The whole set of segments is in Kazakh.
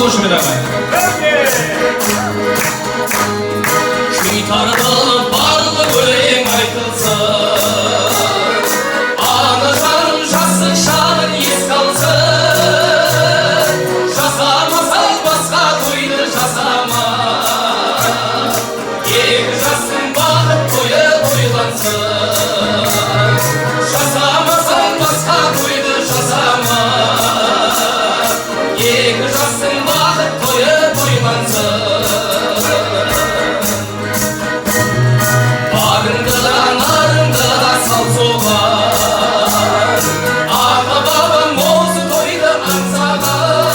hoşuma gider. Şuytarda barlı böleğin aytılsa, ana canım şasın şanın es kalsın. Şasamasan başka toydur şasama. Екі жасың бағып тойы тойлансın. Жасамасаң басқа тойды жасама. Екі жасың бағып тойы тойлансın. Бағыңды да нарыңды да сал соған. Ата бабам осы тойды аңсаған.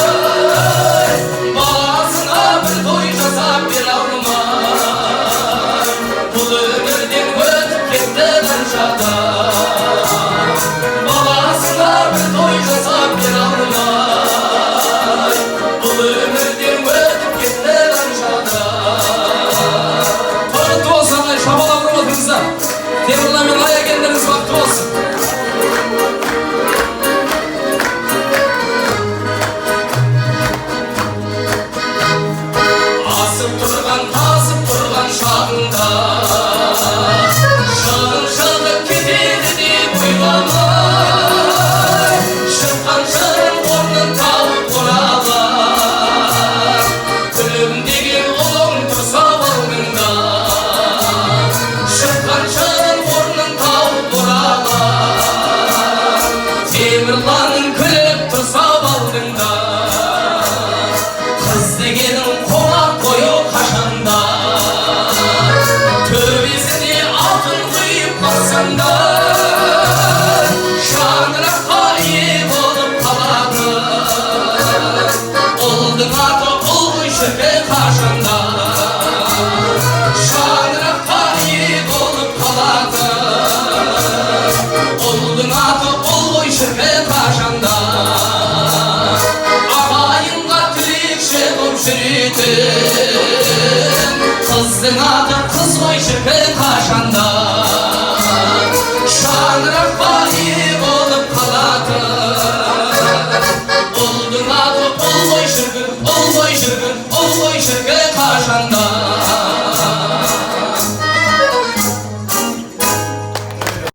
Баласына бір той жасап бере алмай. Бұл өмірден өтіп кетті қаншадан. Баласына бір той жасап бере алмай. Бұл өмірден өтіп кетті қаншадан. Құрметті болсын ағай, шабалап тұрмадыңыздар. Темірлан мен Ая келдіңіз, бақытты болсын. Асып тұрған, тасып тұрған шағында шағын шығып кетеді деп ойламай. Шыққан шырын орнын тауып оралар. Күлімдеген ұлың тұрса алдыңда. Шыққан шырын орнын тауып оралар. Темірланның күліп тұрса алдыңда. Қыз дегенің қонақ қою қашанда. Төбесіне алтын құйып қалсаңда. Шаңыраққа ие болып қалады. Ұлдың аты ұл ғой шіркін қашанда. Шаңыраққа ие болып қалады. Ұлдың аты ұл ғой шіркін қашанда. Ағайынға тілекші боп жүретін. Қыздың аты қыз ғой шіркін қашанда.